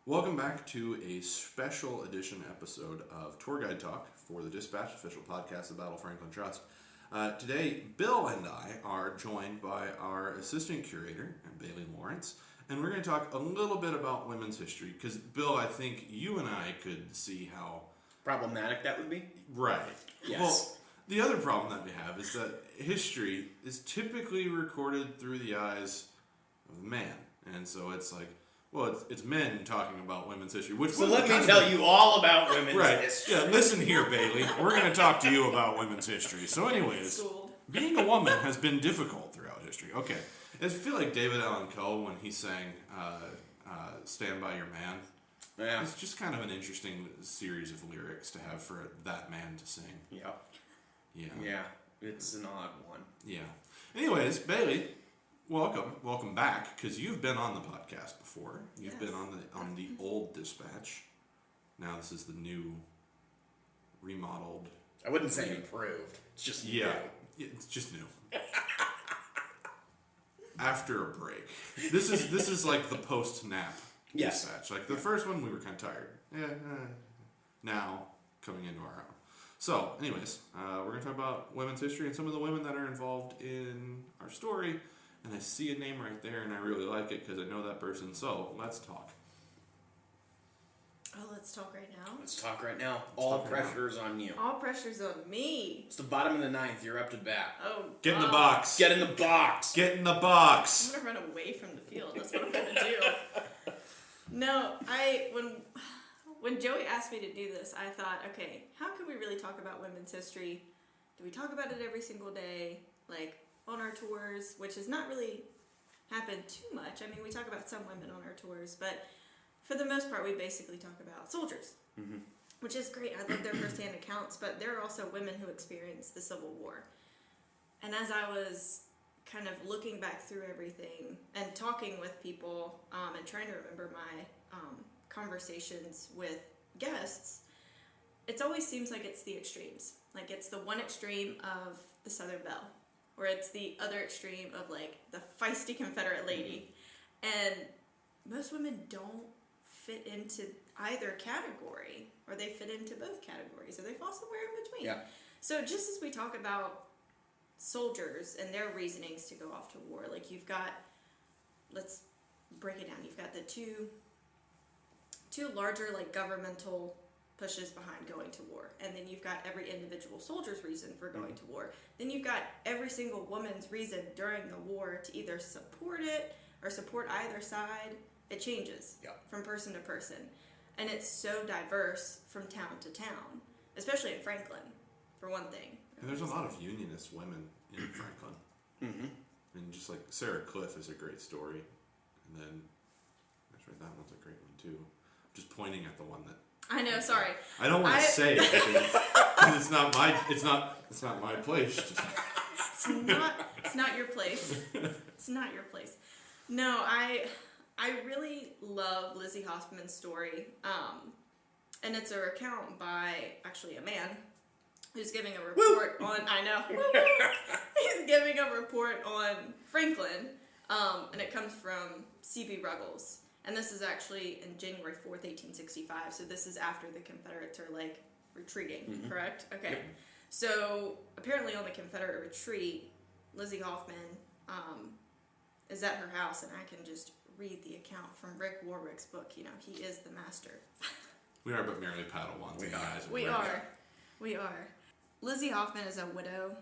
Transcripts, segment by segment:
Welcome back to a special edition episode of Tour Guide Talk for the Dispatch Official Podcast of Battle Franklin Trust. Today, Bill and I are joined by our Assistant Curator, Bailey Lawrence, and we're going to talk a little bit about women's history, because, Bill, I think you and I could see how... problematic that would be? Right. Yes. Well, the other problem that we have is that history is typically recorded through the eyes of a man, and so it's like, well, it's men talking about women's history. So let me tell you all about women's history. Yeah, listen here, Bailey. We're going to talk to you about women's history. So anyways, being a woman has been difficult throughout history. Okay. I feel like David Allan Coe, when he sang Stand By Your Man, yeah. It's just kind of an interesting series of lyrics to have for that man to sing. Yeah. Yeah. Yeah. It's an odd one. Yeah. Anyways, Bailey... Welcome back, because you've been on the podcast before. You've been on the old Dispatch. Now this is the new, remodeled. I wouldn't say improved. It's just new. It's just new. After a break, this is like the post nap Dispatch. Like the first one, we were kind of tired. Now coming into our own. So, anyways, we're gonna talk about women's history and some of the women that are involved in our story. And I see a name right there, and I really like it because I know that person. So, let's talk. Oh, let's talk right now? Let's talk right now. All pressure's on you. All pressure's on me. It's the bottom of the ninth. You're up to bat. Oh, Get in the box. Get in the box. Get in the box. I'm going to run away from the field. That's what I'm going to do. No, when Joey asked me to do this, I thought, okay, how can we really talk about women's history? Do we talk about it every single day? Like... on our tours, which has not really happened too much. I mean, we talk about some women on our tours, but for the most part, we basically talk about soldiers, which is great. I love their firsthand accounts, but there are also women who experienced the Civil War. And as I was kind of looking back through everything and talking with people and trying to remember my conversations with guests, it always seems like it's the extremes. Like it's the one extreme of the Southern Belle, or it's the other extreme of, like, the feisty Confederate lady. And most women don't fit into either category, or they fit into both categories, or they fall somewhere in between. Yeah. So just as we talk about soldiers and their reasonings to go off to war, like, you've got, let's break it down, you've got the two larger, like, governmental pushes behind going to war, and then you've got every individual soldier's reason for going to war. Then you've got every single woman's reason during the war to either support it or support either side. It changes from person to person, and it's so diverse from town to town, especially in Franklin, for one thing. And there's a lot of unionist women in Franklin. And just like Sarah Cliff is a great story, and then actually that one's a great one too. I'm just pointing at the one that. I know. Sorry. I don't want to say it because it's not my place. It's not your place. It's not your place. No, I really love Lizzie Hoffman's story, and it's a recount by actually a man who's giving a report on. I know. He's giving a report on Franklin, and it comes from C.B. Ruggles. And this is actually in January 4th, 1865. So this is after the Confederates are, like, retreating, correct? Okay. Yep. So apparently on the Confederate retreat, Lizzie Hoffman is at her house, and I can just read the account from Rick Warwick's book. You know, he is the master. We are but merely Padawans. We are. Lizzie Hoffman is a widow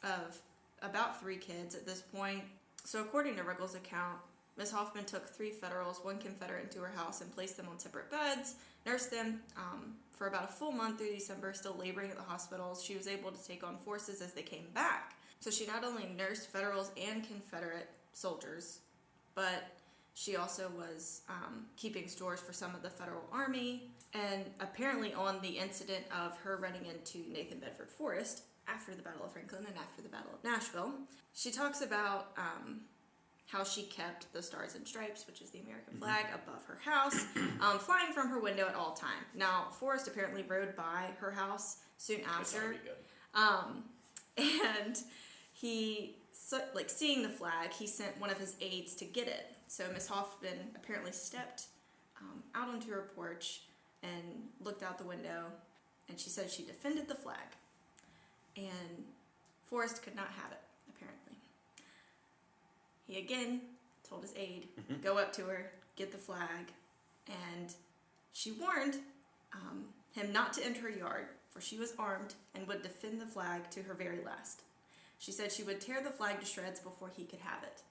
of about 3 kids at this point. So according to Ruggles' account, Miss Hoffman took 3 Federals, 1 Confederate into her house and placed them on separate beds, nursed them for about a full month through December, still laboring at the hospitals. She was able to take on forces as they came back. So she not only nursed Federals and Confederate soldiers, but she also was keeping stores for some of the Federal Army. And apparently on the incident of her running into Nathan Bedford Forrest after the Battle of Franklin and after the Battle of Nashville, she talks about how she kept the Stars and Stripes, which is the American flag, above her house, flying from her window at all time. Now, Forrest apparently rode by her house soon after. And he, seeing the flag, he sent one of his aides to get it. So Miss Hoffman apparently stepped out onto her porch and looked out the window, and she said she defended the flag. And Forrest could not have it, apparently. He again told his aide, go up to her, get the flag, and she warned him not to enter her yard, for she was armed and would defend the flag to her very last. She said she would tear the flag to shreds before he could have it.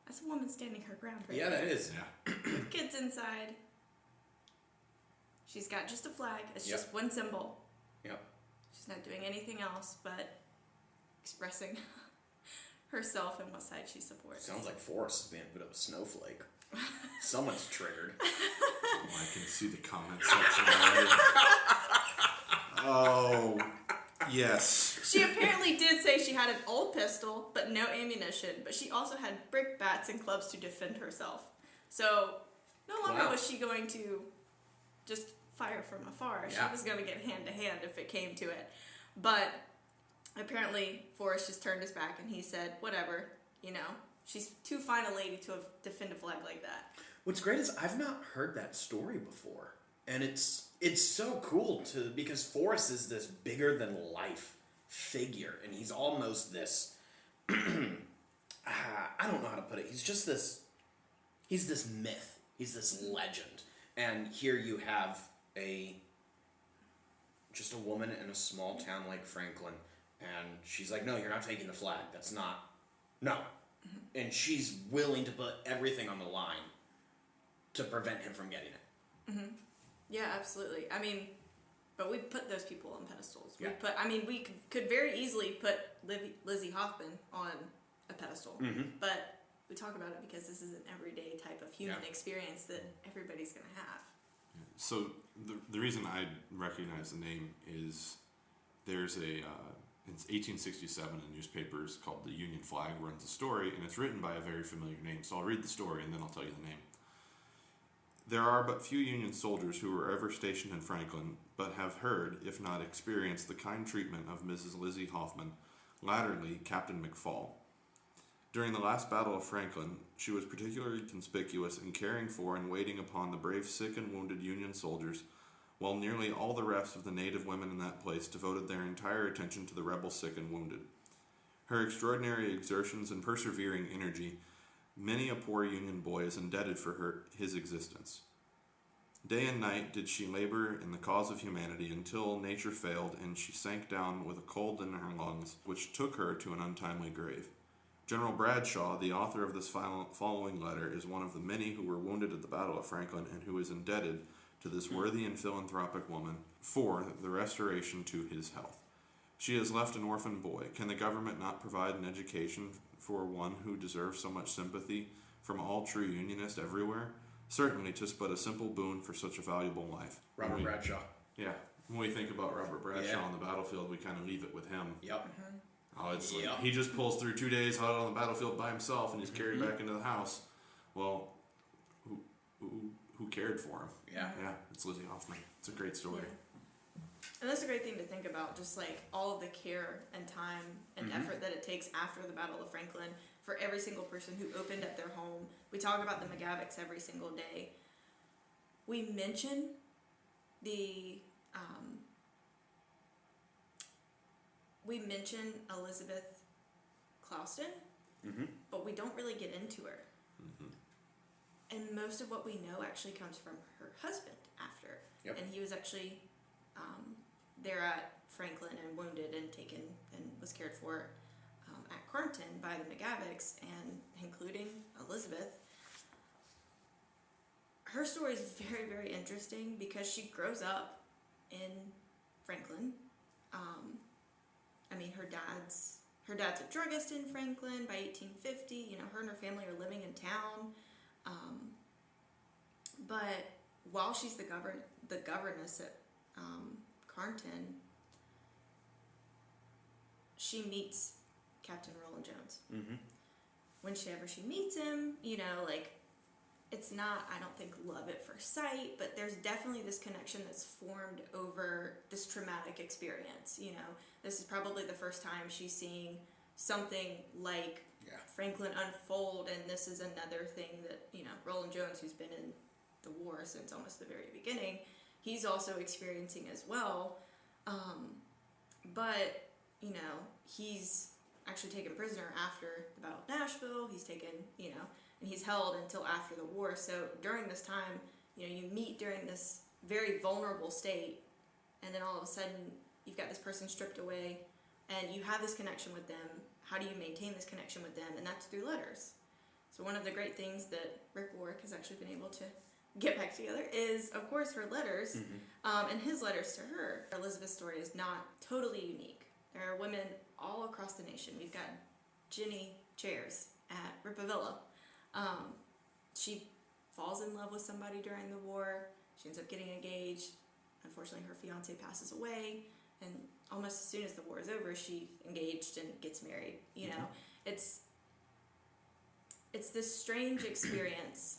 That's a woman standing her ground right Yeah, there. that is. Yeah. Kids inside. She's got just a flag. It's Yep. just one symbol. Yep. She's not doing anything else but expressing herself and what side she supports. Sounds like Forrest is being a bit of a snowflake. Someone's triggered. Oh, I can see the comment section already. Oh, yes. She apparently did say she had an old pistol, but no ammunition. But she also had brick bats and clubs to defend herself. So no longer Wow. was she going to just fire from afar. Yeah. She was going to get hand to hand if it came to it. But apparently Forrest just turned his back and he said, whatever, you know, she's too fine a lady to defend a flag like that. What's great is I've not heard that story before, and it's so cool because Forrest is this bigger than life figure, and he's almost this. I don't know how to put it. He's just this. He's this myth. He's this legend, and here you have just a woman in a small town like Franklin, and she's like, "No, you're not taking the flag. That's not no," and she's willing to put everything on the line to prevent him from getting it. Mm-hmm. Yeah, absolutely. I mean, but we put those people on pedestals. Yeah. We could very easily put Lizzie Hoffman on a pedestal, but we talk about it because this is an everyday type of human experience that everybody's going to have. So the reason I recognize the name is there's it's 1867 in newspapers called The Union Flag runs a story, and it's written by a very familiar name. So I'll read the story and then I'll tell you the name. There are but few Union soldiers who were ever stationed in Franklin, but have heard, if not experienced, the kind treatment of Mrs. Lizzie Hoffman, latterly Captain McFall. During the last battle of Franklin, she was particularly conspicuous in caring for and waiting upon the brave sick and wounded Union soldiers, while nearly all the rest of the native women in that place devoted their entire attention to the rebel sick and wounded. Her extraordinary exertions and persevering energy, many a poor Union boy is indebted for his existence. Day and night did she labor in the cause of humanity until nature failed and she sank down with a cold in her lungs, which took her to an untimely grave. General Bradshaw, the author of this following letter, is one of the many who were wounded at the Battle of Franklin and who is indebted to this worthy and philanthropic woman for the restoration to his health. She has left an orphan boy. Can the government not provide an education for one who deserves so much sympathy from all true Unionists everywhere? Certainly, 'tis but a simple boon for such a valuable life. Robert Bradshaw. Yeah. When we think about Robert Bradshaw Yeah. on the battlefield, we kind of leave it with him. Yep. Oh, it's Yep. like he just pulls through 2 days out on the battlefield by himself and he's carried back into the house. Well, who cared for him? Yeah. Yeah, it's Lizzie Hoffman. It's a great story. And that's a great thing to think about, just like all of the care and time and effort that it takes after the Battle of Franklin for every single person who opened up their home. We talk about the McGavics every single day. We mention Elizabeth Clouston, but we don't really get into her. And most of what we know actually comes from her husband after. Yep. And he was actually there at Franklin and wounded and taken and was cared for at Carnton by the McGavics, and including Elizabeth. Her story is very, very interesting because she grows up in Franklin. Her dad's a druggist in Franklin by 1850. You know, her and her family are living in town. But while she's the governess at Carnton, she meets Captain Roland Jones. Whenever she meets him, you know, like, it's not, I don't think, love at first sight, but there's definitely this connection that's formed over this traumatic experience. You know, this is probably the first time she's seeing something like Franklin unfold, and this is another thing that, Roland Jones, who's been in the war since almost the very beginning, he's also experiencing as well. But, he's actually taken prisoner after the Battle of Nashville. He's taken, and he's held until after the war. So during this time, you meet during this very vulnerable state, and then all of a sudden you've got this person stripped away, and you have this connection with them. How do you maintain this connection with them? And that's through letters. So one of the great things that Rick Warwick has actually been able to get back together is, of course, her letters, and his letters to her. Elizabeth's story is not totally unique. There are women all across the nation. We've got Jenny Chairs at Rippavilla. She falls in love with somebody during the war. She ends up getting engaged. Unfortunately, her fiance passes away, and almost as soon as the war is over, she's engaged and gets married. It's this strange experience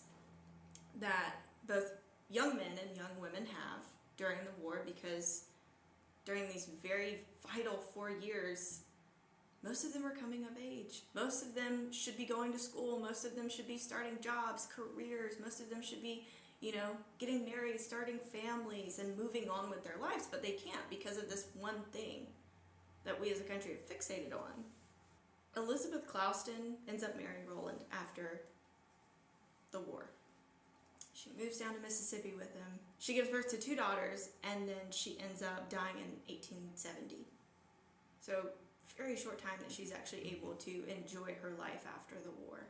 that both young men and young women have during the war, because during these very vital 4 years, most of them are coming of age. Most of them should be going to school. Most of them should be starting jobs, careers. Most of them should be, getting married, starting families, and moving on with their lives. But they can't because of this one thing that we as a country have fixated on. Elizabeth Clouston ends up marrying Roland after the war. She moves down to Mississippi with him. She gives birth to 2 daughters, and then she ends up dying in 1870. So very short time that she's actually able to enjoy her life after the war.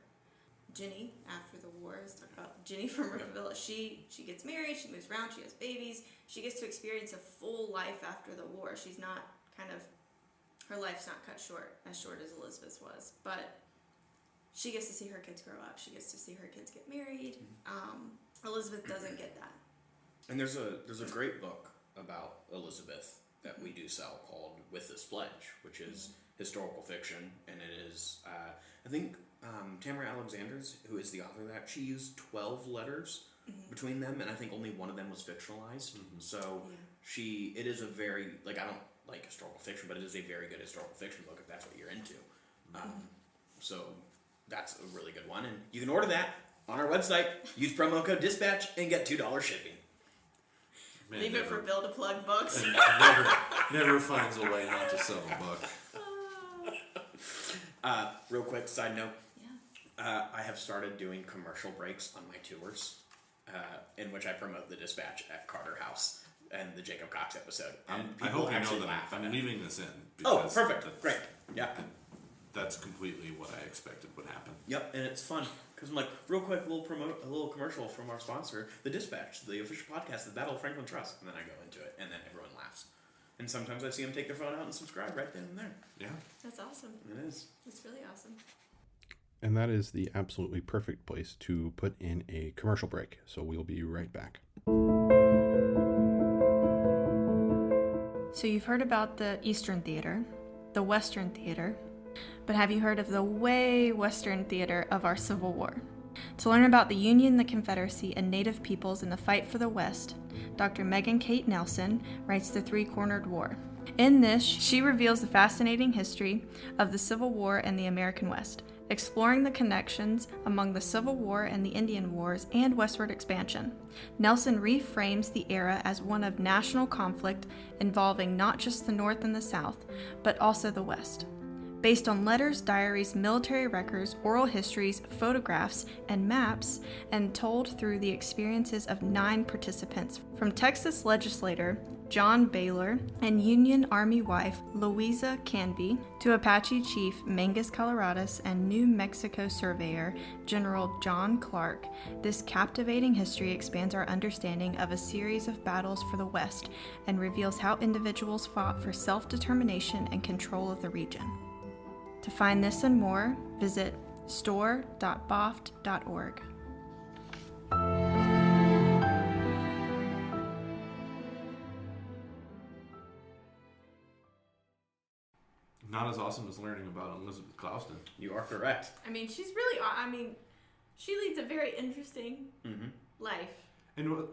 Jenny, after the war, let's talk about Jenny from Rippavilla. She gets married, she moves around, she has babies. She gets to experience a full life after the war. She's not her life's not cut short as Elizabeth's was. But she gets to see her kids grow up. She gets to see her kids get married. Elizabeth doesn't get that. And there's a great book about Elizabeth that we do sell called With This Pledge, which is historical fiction, and it is, I think, Tamara Alexander's, who is the author of that, she used 12 letters between them, and I think only one of them was fictionalized. So it is a very, I don't like historical fiction, but it is a very good historical fiction book if that's what you're into. So that's a really good one, and you can order that on our website. Use promo code DISPATCH and get $2 shipping. Man, leave it for Bill to plug books. never finds a way not to sell a book. Real quick side note. I have started doing commercial breaks on my tours, in which I promote the Dispatch at Carter House and the Jacob Cox episode. And I hope you know that I'm leaving this in. Oh, perfect. Great. Yeah. That's completely what I expected would happen. Yep, and it's fun. Because I'm like, real quick, a little commercial from our sponsor, The Dispatch, the official podcast of the Battle of Franklin Trust. And then I go into it, and then everyone laughs. And sometimes I see them take their phone out and subscribe right then and there. Yeah. That's awesome. It is. It's really awesome. And that is the absolutely perfect place to put in a commercial break. So we'll be right back. So you've heard about the Eastern Theater, the Western Theater, but have you heard of the way Western Theater of our Civil War? To learn about the Union, the Confederacy, and Native peoples in the fight for the West, Dr. Megan Kate Nelson writes The Three-Cornered War. In this, she reveals the fascinating history of the Civil War and the American West, exploring the connections among the Civil War and the Indian Wars and westward expansion. Nelson reframes the era as one of national conflict involving not just the North and the South, but also the West. Based on letters, diaries, military records, oral histories, photographs, and maps, and told through the experiences of 9 participants, from Texas legislator John Baylor and Union Army wife Louisa Canby to Apache chief Mangus Coloradus and New Mexico surveyor General John Clark. This captivating history expands our understanding of a series of battles for the West and reveals how individuals fought for self-determination and control of the region. To find this and more, visit store.boft.org. Not as awesome as learning about Elizabeth Clouston. You are correct. I mean, she leads a very interesting life. And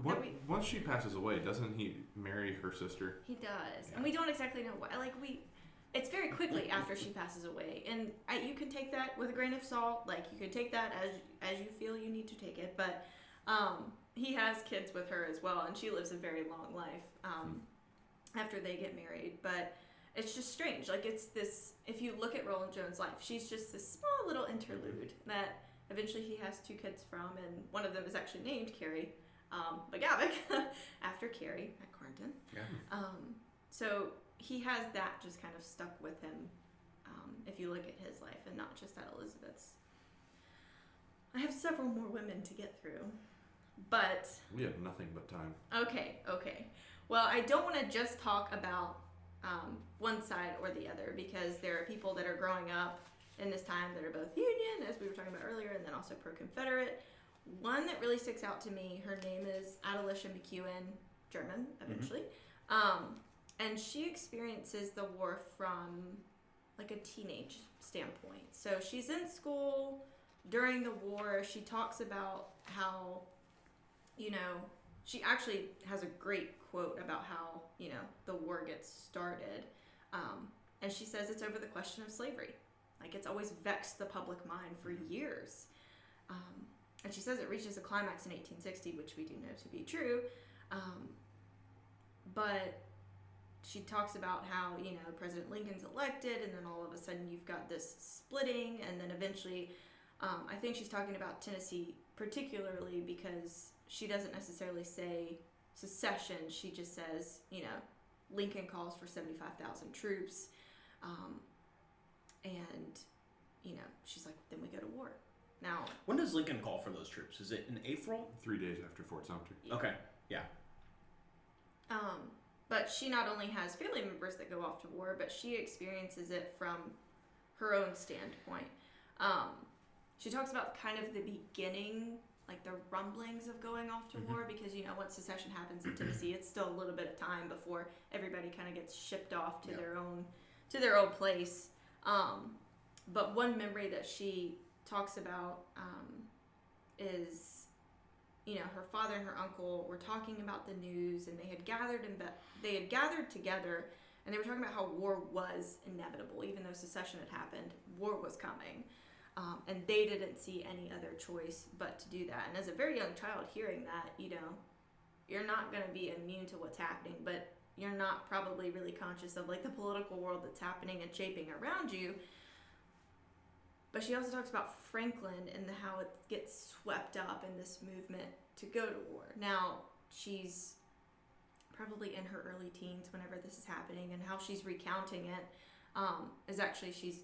once she passes away, doesn't he marry her sister? He does. Yeah. And we don't exactly know why. it's very quickly after she passes away, and you can take that with a grain of salt. Like, you can take that as you feel you need to take it. But he has kids with her as well, and she lives a very long life after they get married. But it's just strange. Like, it's this. If you look at Roland Jones' life, she's just this small little interlude that eventually he has 2 kids from, and one of them is actually named Carrie McGavick after Carrie at Carnton. Yeah. So he has that just kind of stuck with him if you look at his life, and not just at Elizabeth's. I have several more women to get through, but... We have nothing but time. Okay. Well, I don't want to just talk about one side or the other, because there are people that are growing up in this time that are both Union, as we were talking about earlier, and then also pro-Confederate. One that really sticks out to me, her name is Adelicia McEwen, German, eventually. And she experiences the war from like a teenage standpoint. So she's in school during the war. She talks about how, she actually has a great quote about how, the war gets started. And she says it's over the question of slavery. Like, it's always vexed the public mind for years. And she says it reaches a climax in 1860, which we do know to be true. But she talks about how, President Lincoln's elected, and then all of a sudden you've got this splitting, and then eventually, I think she's talking about Tennessee particularly, because she doesn't necessarily say secession. She just says, Lincoln calls for 75,000 troops, and, she's like, then we go to war. Now, when does Lincoln call for those troops? Is it in April? 3 days after Fort Sumter. Okay, yeah. But she not only has family members that go off to war, but she experiences it from her own standpoint. She talks about kind of the beginning, like the rumblings of going off to war, because, once secession happens in Tennessee, it's still a little bit of time before everybody kind of gets shipped off to their own place. But one memory that she talks about is, her father and her uncle were talking about the news, and they had gathered together, and they were talking about how war was inevitable. Even though secession had happened, war was coming, and they didn't see any other choice but to do that. And as a very young child hearing that, you're not going to be immune to what's happening, but you're not probably really conscious of like the political world that's happening and shaping around you. But she also talks about Franklin and how it gets swept up in this movement to go to war. Now, she's probably in her early teens whenever this is happening, and how she's recounting it is actually she's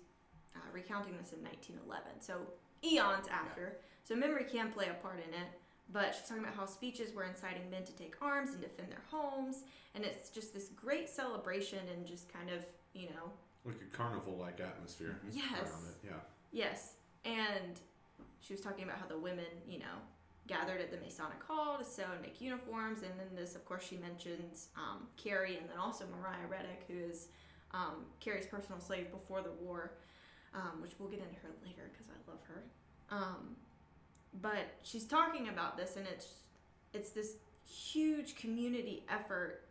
recounting this in 1911, so eons after. So memory can play a part in it, but she's talking about how speeches were inciting men to take arms and defend their homes, and it's just this great celebration and just kind of, Like a carnival-like atmosphere. Yes. Around it. Yeah. Yes, and she was talking about how the women, gathered at the Masonic Hall to sew and make uniforms, and then this, of course, she mentions Carrie, and then also Mariah Reddick, who is Carrie's personal slave before the war, which we'll get into her later because I love her. But she's talking about this, and it's this huge community effort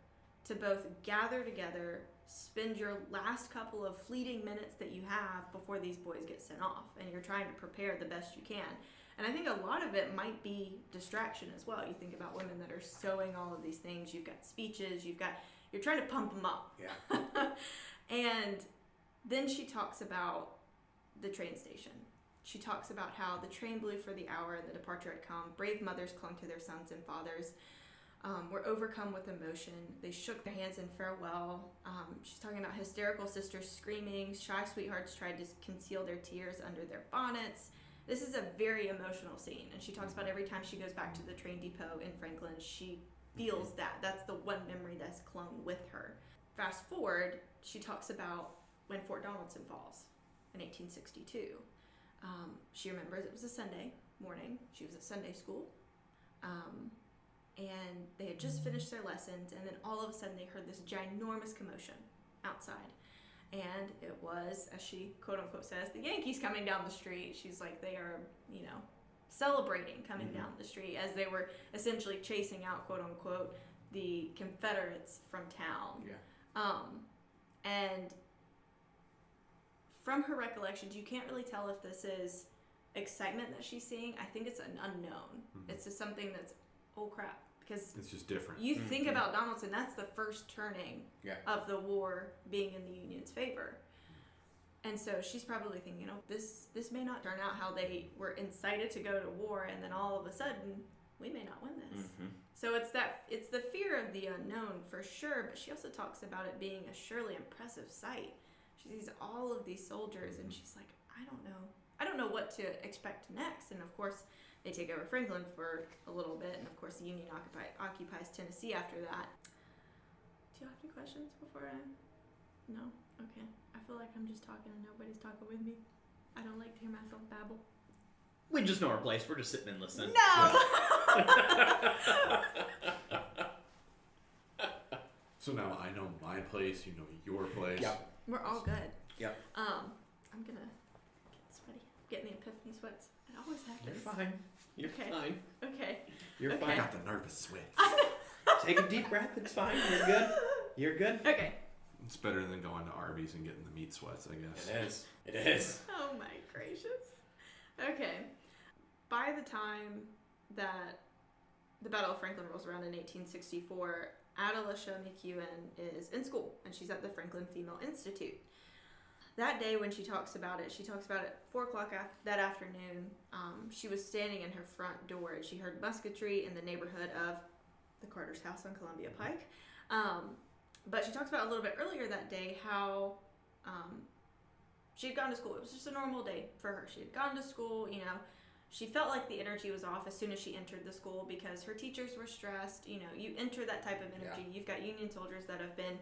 to both gather together, spend your last couple of fleeting minutes that you have before these boys get sent off, and you're trying to prepare the best you can. And I think a lot of it might be distraction as well. You think about women that are sewing all of these things. You've got speeches. You're trying to pump them up. Yeah. And then she talks about the train station. She talks about how the train blew for the hour and the departure had come. Brave mothers clung to their sons and fathers. Were overcome with emotion. They shook their hands in farewell. She's talking about hysterical sisters screaming. Shy sweethearts tried to conceal their tears under their bonnets. This is a very emotional scene, and she talks about every time she goes back to the train depot in Franklin, she feels that. That's the one memory that's clung with her. Fast forward, she talks about when Fort Donelson falls in 1862. She remembers it was a Sunday morning. She was at Sunday school. And they had just finished their lessons, and then all of a sudden they heard this ginormous commotion outside. And it was, as she quote-unquote says, the Yankees coming down the street. She's like, they are, celebrating coming down the street as they were essentially chasing out, quote-unquote, the Confederates from town. Yeah. And from her recollections, you can't really tell if this is excitement that she's seeing. I think it's an unknown. It's just something that's, oh crap, because it's just different. You think about Donaldson, that's the first turning of the war being in the Union's favor. And so she's probably thinking, this may not turn out how they were incited to go to war, and then all of a sudden, we may not win this. So it's the fear of the unknown for sure, but she also talks about it being a surely impressive sight. She sees all of these soldiers, and she's like, I don't know what to expect next. And of course, they take over Franklin for a little bit, and of course, the Union occupies Tennessee after that. Do you have any questions before I? No? Okay. I feel like I'm just talking and nobody's talking with me. I don't like to hear myself babble. We just know our place. We're just sitting and listening. No! So now I know my place, you know your place. Yep. We're all good. Yep. I'm gonna get sweaty. Getting the epiphany sweats. It always happens. You're fine. You're fine. Okay. You're I fine. got the nervous sweats. Take a deep breath. It's fine. You're good. You're good. Okay. It's better than going to Arby's and getting the meat sweats, I guess. It is. It is. Oh my gracious. Okay. By the time that the Battle of Franklin rolls around in 1864, Adelisha McEwen is in school, and she's at the Franklin Female Institute. That day when she talks about it at 4 o'clock that afternoon. She was standing in her front door, and she heard musketry in the neighborhood of the Carter's house on Columbia Pike. But she talks about a little bit earlier that day how she had gone to school. It was just a normal day for her. She had gone to school, She felt like the energy was off as soon as she entered the school because her teachers were stressed. You enter that type of energy. Yeah. You've got Union soldiers that have been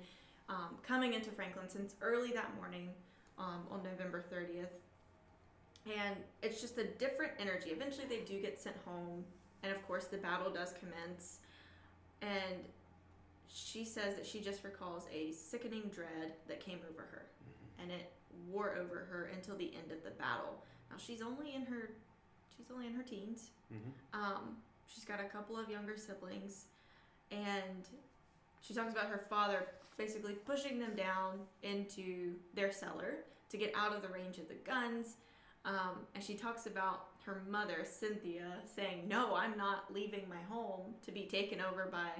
coming into Franklin since early that morning on November 30th. And it's just a different energy. Eventually they do get sent home. And of course the battle does commence. And she says that she just recalls a sickening dread that came over her. And it wore over her until the end of the battle. Now she's only in her teens. She's got a couple of younger siblings, and she talks about her father basically pushing them down into their cellar to get out of the range of the guns. And she talks about her mother, Cynthia, saying, "No, I'm not leaving my home to be taken over by,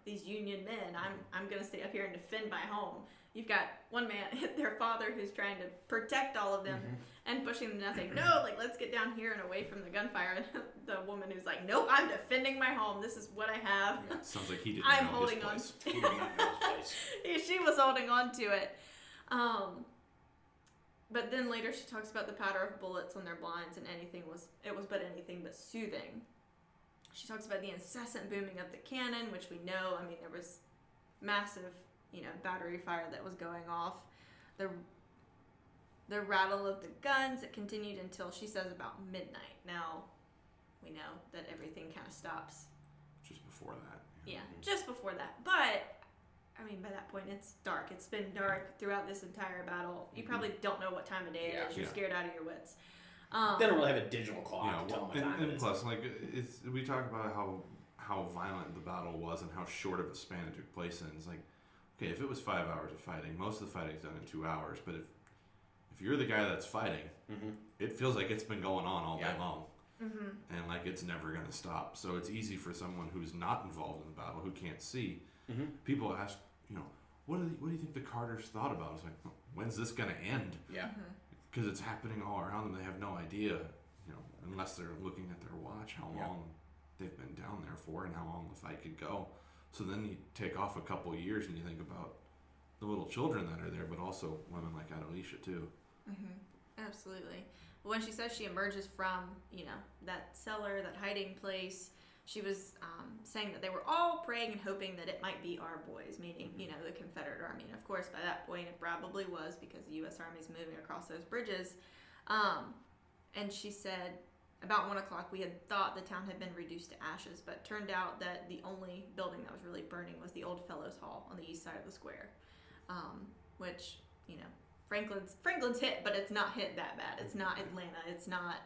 these Union men. I'm going to stay up here and defend my home." You've got one man, their father, who's trying to protect all of them and pushing them down, saying, "No, let's get down here and away from the gunfire." And the woman who's like, "Nope, I'm defending my home. This is what I have." Yeah, sounds like he didn't I'm know holding his on. place. He did not know his place. She was holding on to it. But then later she talks about the patter of bullets on their blinds, and it was but anything but soothing. She talks about the incessant booming of the cannon, which we know. I mean, there was massive, battery fire that was going off. The rattle of the guns, it continued until, she says, about midnight. Now, we know that everything kind of stops. Just before that. Yeah, just before that. But, by that point, it's dark. It's been dark throughout this entire battle. You probably don't know what time of day it is. You're scared out of your wits. They don't really have a digital clock to tell them what time it is. Plus, we talk about how violent the battle was and how short of a span it took place in. It's like, okay, if it was 5 hours of fighting, most of the fighting's done in 2 hours. But if you're the guy that's fighting, it feels like it's been going on all day long. And it's never going to stop. So it's easy for someone who's not involved in the battle, who can't see. People ask, what do you think the Carters thought about? It's like, when's this going to end? Yeah. Because it's happening all around them. They have no idea, unless they're looking at their watch, how long they've been down there for and how long the fight could go. So then you take off a couple of years and you think about the little children that are there, but also women like Adelisha too. Absolutely. When she says she emerges from, that cellar, that hiding place, she was saying that they were all praying and hoping that it might be our boys, meaning, the Confederate Army. And of course, by that point, it probably was, because the U.S. Army is moving across those bridges. And she said, about 1 o'clock, we had thought the town had been reduced to ashes, but turned out that the only building that was really burning was the Old Fellows Hall on the east side of the square, which, Franklin's hit, but it's not hit that bad. It's not Atlanta. It's not,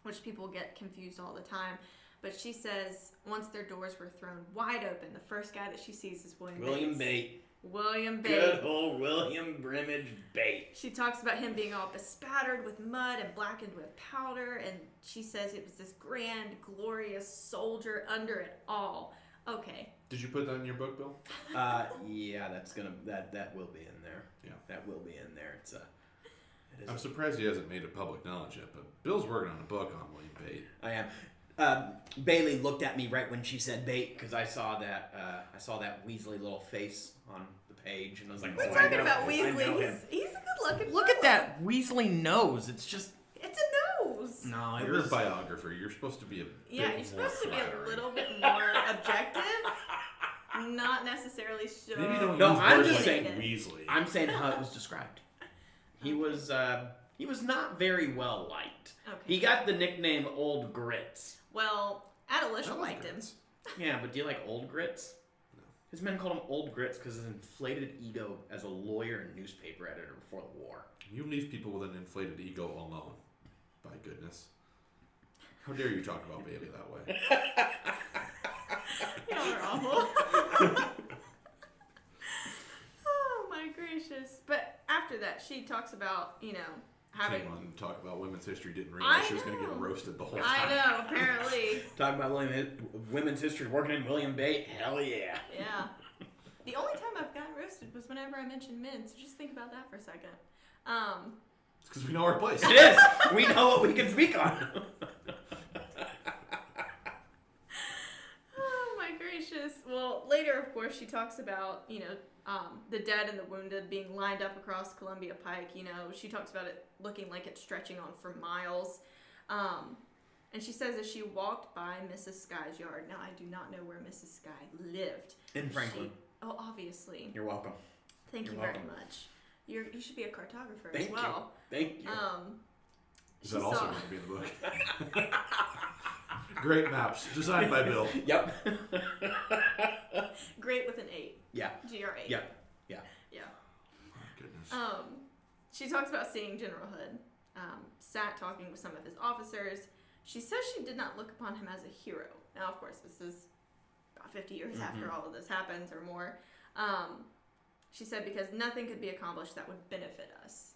which people get confused all the time. But she says once their doors were thrown wide open, the first guy that she sees is William Bate. William Bate. Good old William Brimage Bate. She talks about him being all bespattered with mud and blackened with powder, and she says it was this grand, glorious soldier under it all. Okay. Did you put that in your book, Bill? Yeah, that will be in there. Yeah. That will be in there. I'm surprised he hasn't made it public knowledge yet, but Bill's working on a book on William Bate. I am. Bailey looked at me right when she said Bate because I saw that Weasley little face on the page, and I was like, We're talking about Weasley. He's a good-looking Look at that Weasley nose. It's just... It's a nose. No, You're a biographer. You're supposed to be a Yeah, bit you're supposed to be flattering. a little bit more objective. Not necessarily sure. Maybe don't No, use I'm words just like saying- Weasley. I'm saying how it was described. He was not very well liked. Okay. He got the nickname Old Grits. Well, Adelicia That was liked him. good. Yeah, but do you like Old Grits? No. His men called him Old Grits because of his inflated ego as a lawyer and newspaper editor before the war. You leave people with an inflated ego alone. By goodness. How dare you talk about Bailey that way? Y'all are awful. Oh my gracious. But after that, she talks about, having... Came on and talk about women's history, didn't realize she was going to get know. roasted the whole time. I know, apparently. Talking about women's history, working in William Bate. Hell yeah. Yeah. The only time I've gotten roasted was whenever I mentioned men, so just think about that for a second. It's because we know our place. It is. We know what we can speak on. Oh my gracious. Well, later, of course, she talks about, the dead and the wounded being lined up across Columbia Pike. She talks about it looking like it's stretching on for miles. And she says as she walked by Mrs. Sky's yard. Now, I do not know where Mrs. Sky lived. In Franklin. Oh, obviously. You're welcome. Thank you You're very welcome. much. You should be a cartographer Thank as well. you. Thank you. Is She that also saw- going to be in the book? Great maps, designed by Bill. Yep. Great with an 8. Yeah. GR8. Yep. Yeah. Yeah. Oh, goodness. She talks about seeing General Hood. Sat talking with some of his officers. She says she did not look upon him as a hero. Now, of course, this is about 50 years after all of this happens or more. She said because nothing could be accomplished that would benefit us.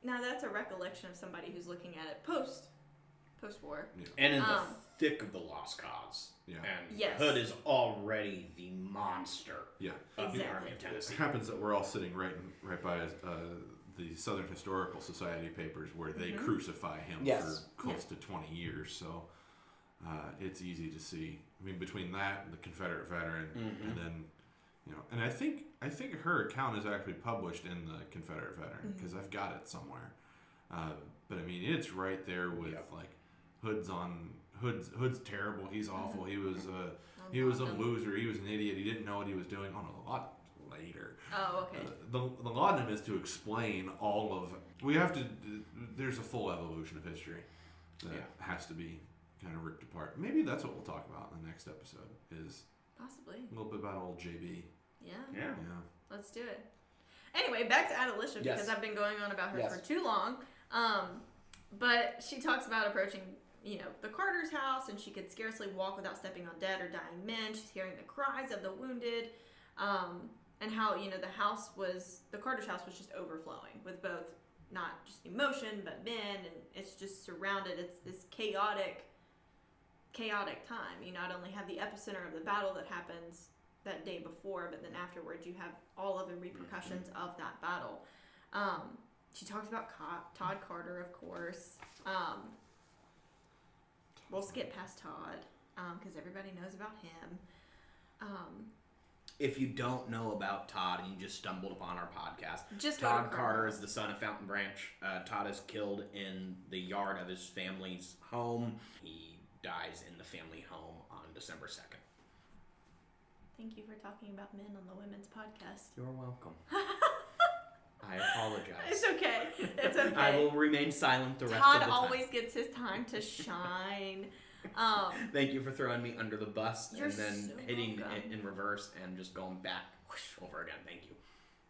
Now, that's a recollection of somebody who's looking at it post-war. Yeah. And in the thick of the lost cause. Yeah. And Yes. Hood is already the monster Yeah. of the Exactly. Army of It Tennessee. happens that we're all sitting right by the Southern Historical Society papers where they crucify him Yes. for close to 20 years. So it's easy to see. I mean, between that and the Confederate veteran, and then and I think her account is actually published in the Confederate veteran because I've got it somewhere. But I mean, it's right there with like Hood's terrible. He's awful. He was a loser. He was an idiot. He didn't know what he was doing. Oh no, a lot later. Oh, okay. The laudanum is to explain all of. We have to. There's a full evolution of history that has to be kind of ripped apart. Maybe that's what we'll talk about in the next episode. Is Possibly. a little bit about old JB. Yeah. Yeah. Yeah. Let's do it. Anyway, back to Adelicia because Yes. I've been going on about her Yes. for too long. But she talks about approaching, the Carter's house, and she could scarcely walk without stepping on dead or dying men. She's hearing the cries of the wounded, and how the Carter's house was just overflowing with both not just emotion but men, and it's just surrounded. It's this chaotic time. You not only have the epicenter of the battle that happens that day before, but then afterwards you have all of the repercussions of that battle. She talks about Todd Carter, of course. We'll skip past Todd because everybody knows about him. If you don't know about Todd and you just stumbled upon our podcast, Just go to Todd Carter Carter. is the son of Fountain Branch. Todd is killed in the yard of his family's home. He dies in the family home on December 2nd. Thank you for talking about men on the women's podcast. You're welcome. I apologize. It's okay. It's okay. I will remain silent the rest Todd of the time. always gets his time to shine. Thank you for throwing me under the bus You're and then so hitting welcome. it in reverse and just going back over again. Thank you.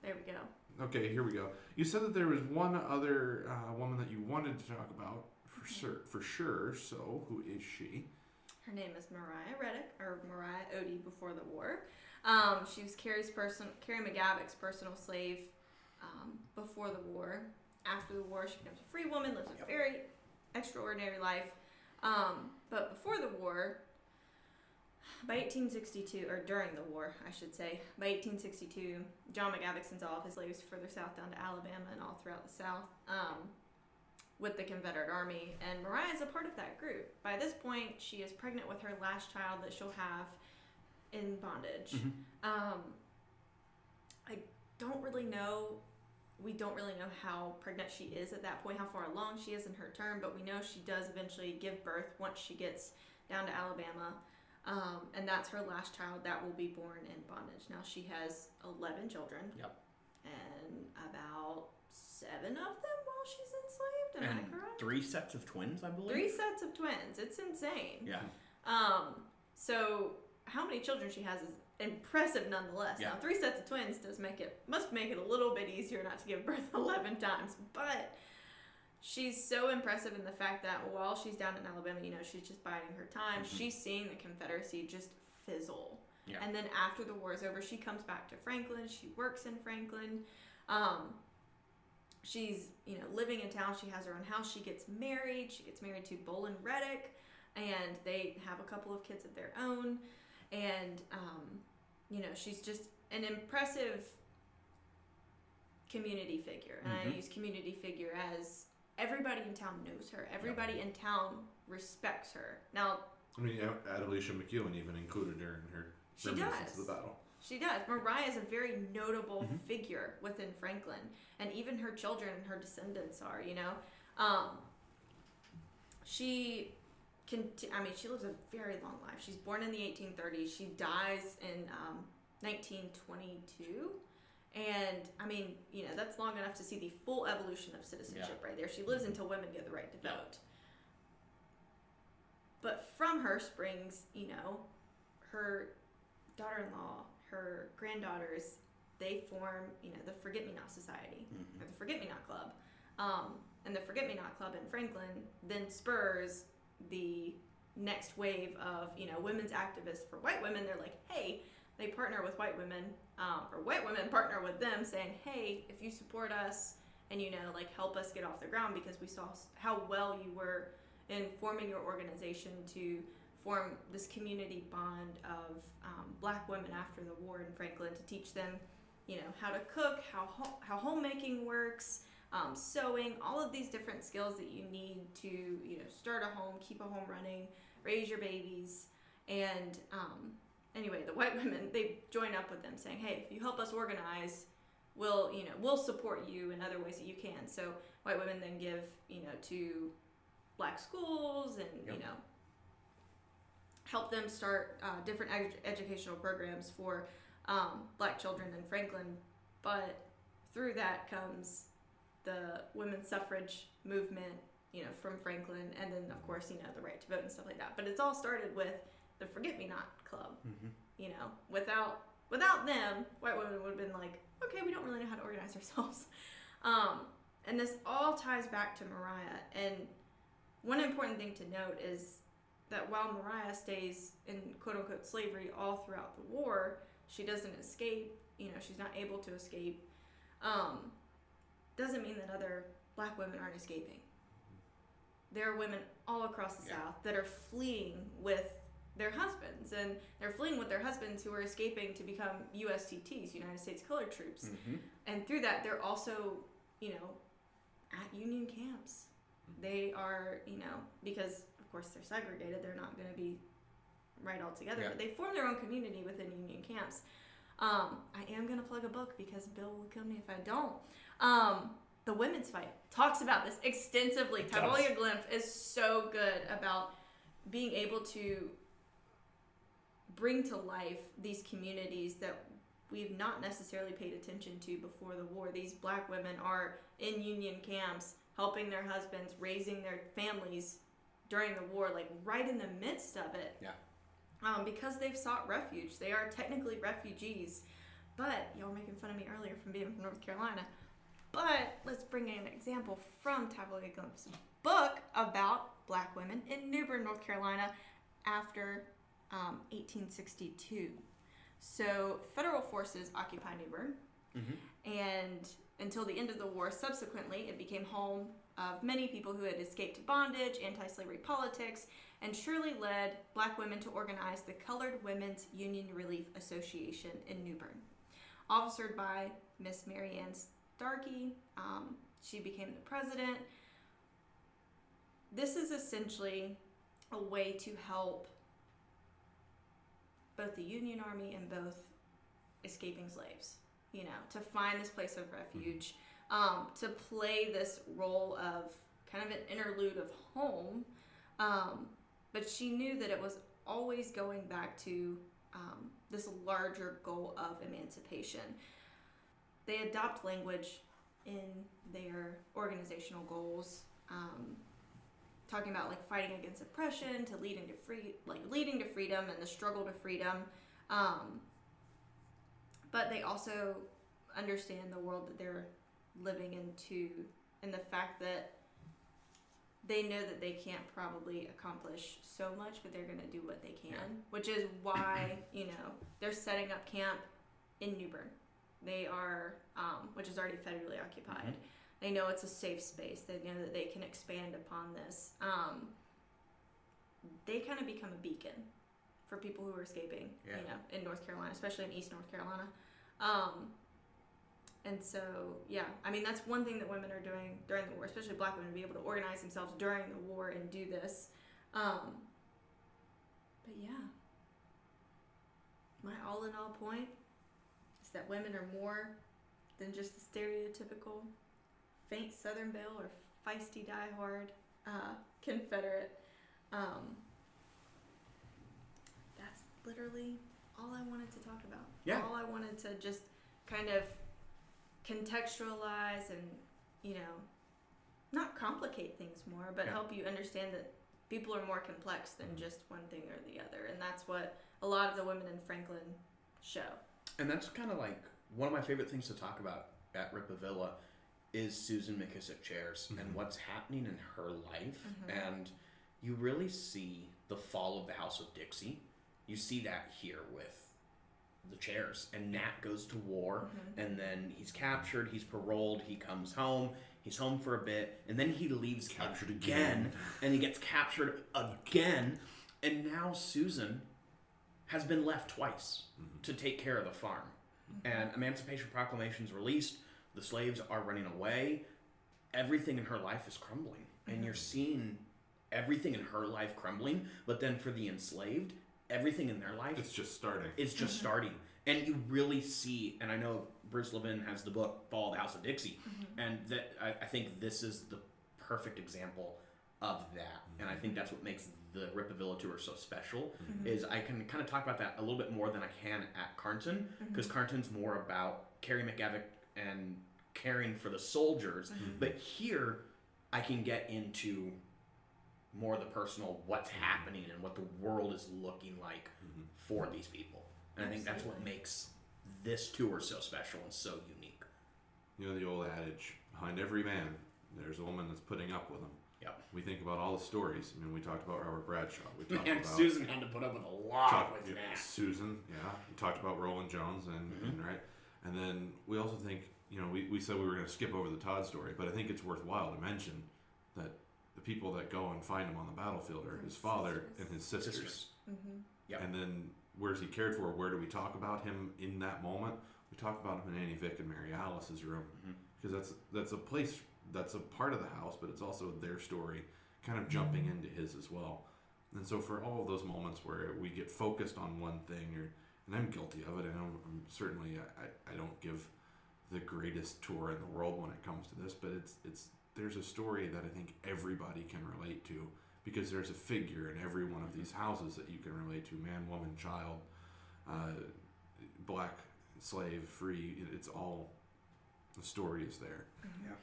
There we go. Okay, here we go. You said that there was one other woman that you wanted to talk about for sure. So, who is she? Her name is Mariah Reddick, or Mariah Odie before the war. She was Carrie McGavick's personal slave before the war. After the war, she becomes a free woman, lives a very extraordinary life. But before the war, by 1862, or during the war, I should say, by 1862, John McGavick sends all of his slaves further south down to Alabama and all throughout the South with the Confederate Army. And Mariah is a part of that group. By this point, she is pregnant with her last child that she'll have in bondage. I don't really know. We don't really know how pregnant she is at that point, how far along she is in her term, but we know she does eventually give birth once she gets down to Alabama. And that's her last child that will be born in bondage. Now, she has 11 children. And about 7 of them while she's enslaved. Am I correct? 3 sets of twins, I believe. 3 sets of twins. It's insane. Yeah. So how many children she has is impressive nonetheless. Yeah. Now, 3 sets of twins must make it a little bit easier not to give birth 11 times, but she's so impressive in the fact that while she's down in Alabama, she's just biding her time. She's seeing the Confederacy just fizzle. Yeah. And then after the war is over, she comes back to Franklin. She works in Franklin. She's, living in town. She has her own house. She gets married. She gets married to Bolin Reddick, and they have a couple of kids of their own. And, she's just an impressive community figure. And I use community figure as everybody in town knows her. Everybody in town respects her. Now, I mean, Adelicia McEwen even included her in her reminiscence of the battle. She does. Mariah is a very notable figure within Franklin, and even her children and her descendants are. She lives a very long life. She's born in the 1830s. She dies in 1922. And, that's long enough to see the full evolution of citizenship right there. She lives until women get the right to vote. But from her springs, her daughter-in-law, her granddaughters, they form, the Forget-Me-Not Society, or the Forget-Me-Not Club. And the Forget-Me-Not Club in Franklin then spurs the next wave of, women's activists for white women. They're like, hey, they partner with white women, or white women partner with them, saying, hey, if you support us and, help us get off the ground, because we saw how well you were in forming your organization to form this community bond of black women after the war in Franklin, to teach them, how to cook, how homemaking works, sewing, all of these different skills that you need to, start a home, keep a home running, raise your babies. And anyway, the white women, they join up with them saying, hey, if you help us organize, we'll support you in other ways that you can. So white women then give, to black schools and, help them start different educational programs for black children in Franklin. But through that comes the women's suffrage movement, from Franklin, and then of course, the right to vote and stuff like that. But it's all started with the Forget-Me-Not Club. Without them, white women would have been like, okay, we don't really know how to organize ourselves. And this all ties back to Mariah. And one important thing to note is that while Mariah stays in quote-unquote slavery all throughout the war, she doesn't escape. She's not able to escape. Doesn't mean that other black women aren't escaping. There are women all across the South that are fleeing with their husbands, and they're fleeing with their husbands who are escaping to become USCTs, United States Colored Troops. And through that, they're also, at Union camps. They are, because of course they're segregated, they're not going to be right all together, but they form their own community within Union camps. I am going to plug a book because Bill will kill me if I don't. The Women's Fight talks about this extensively. Tavolia Glimpse is so good about being able to bring to life these communities that we've not necessarily paid attention to before the war. These black women are in Union camps, helping their husbands, raising their families during the war, like right in the midst of it. Because they've sought refuge. They are technically refugees. But, y'all were making fun of me earlier from being from North Carolina. But let's bring in an example from Tavolia Glimpse's book about black women in New Bern, North Carolina, after 1862. So federal forces occupied New Bern, and until the end of the war, subsequently, it became home of many people who had escaped bondage, anti-slavery politics, and surely led black women to organize the Colored Women's Union Relief Association in New Bern. Officered by Miss Mary Ann Starkey, she became the president. This is essentially a way to help both the Union Army and both escaping slaves, to find this place of refuge, to play this role of kind of an interlude of home. But she knew that it was always going back to this larger goal of emancipation. They adopt language in their organizational goals, talking about like fighting against oppression to leading to freedom and the struggle to freedom. But they also understand the world that they're living into, and the fact that they know that they can't probably accomplish so much, but they're going to do what they can, which is why, they're setting up camp in New Bern. They are, which is already federally occupied. They know it's a safe space. They know that they can expand upon this. They kind of become a beacon for people who are escaping, in North Carolina, especially in East North Carolina. And so, that's one thing that women are doing during the war, especially black women, to be able to organize themselves during the war and do this. But my all-in-all point is that women are more than just the stereotypical faint Southern belle or feisty, die-hard Confederate. That's literally all I wanted to talk about. Yeah. All I wanted to just kind of contextualize and, not complicate things more, but help you understand that people are more complex than just one thing or the other. And that's what a lot of the women in Franklin show. And that's kind of like one of my favorite things to talk about at Ripavilla is Susan McKissick Chairs and what's happening in her life. And you really see the fall of the House of Dixie. You see that here with the Chairs. And Nat goes to war, and then he's captured, he's paroled, he comes home, he's home for a bit, and then he leaves captured again, and he gets captured again, and now Susan has been left twice to take care of the farm. And Emancipation Proclamation's released, the slaves are running away, everything in her life is crumbling, and you're seeing everything in her life crumbling, but then for the enslaved, everything in their life, it's just starting. It's just starting. And you really see, and I know Bruce Levin has the book Fall of the House of Dixie, and that I think this is the perfect example of that. And I think that's what makes the Ripavilla tour so special, is I can kind of talk about that a little bit more than I can at Carnton, because Carnton's more about Carrie McGavick and caring for the soldiers. But here, I can get into more the personal, what's happening and what the world is looking like for these people. And I think that's what makes this tour so special and so unique. The old adage, behind every man, there's a woman that's putting up with him. Yep. We think about all the stories. We talked about Robert Bradshaw. We talked And about Susan had to put up with a lot with Nat. Susan, We talked about Roland Jones, and right. And then we also think, we said we were going to skip over the Todd story, but I think it's worthwhile to mention that the people that go and find him on the battlefield are his father and his sisters. Yep. And then where's he cared for? Where do we talk about him in that moment? We talk about him in Annie Vick and Mary Alice's room, because that's a place, that's a part of the house, but it's also their story kind of jumping into his as well. And so for all of those moments where we get focused on one thing, and I'm guilty of it, I'm certainly I don't give the greatest tour in the world when it comes to this, but it's there's a story that I think everybody can relate to, because there's a figure in every one of these houses that you can relate to: man, woman, child, black, slave, free. It's all, the story is there. Yeah.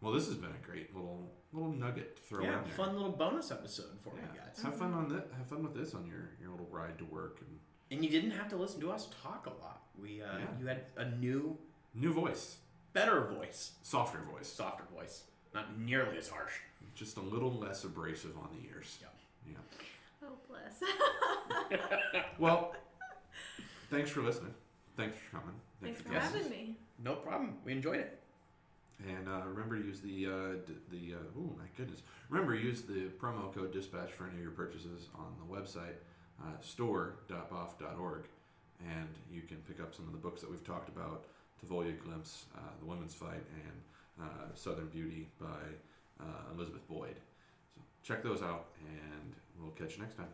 Well, this has been a great little nugget to throw in there. Fun little bonus episode for you guys. Have fun on that. Have fun with this on your little ride to work, and you didn't have to listen to us talk a lot. We you had a new voice, better voice, softer voice. Not nearly as harsh. Just a little less abrasive on the ears. Yeah. Yeah. Oh, bless. Well, thanks for listening. Thanks for coming. Thanks for joining us. having me. No problem. We enjoyed it. And remember to use oh my goodness. Remember to use the promo code dispatch for any of your purchases on the website, store.boff.org. And you can pick up some of the books that we've talked about, Tavoya Glimpse, The Women's Fight, and Southern Beauty by Elizabeth Boyd. So check those out, and we'll catch you next time.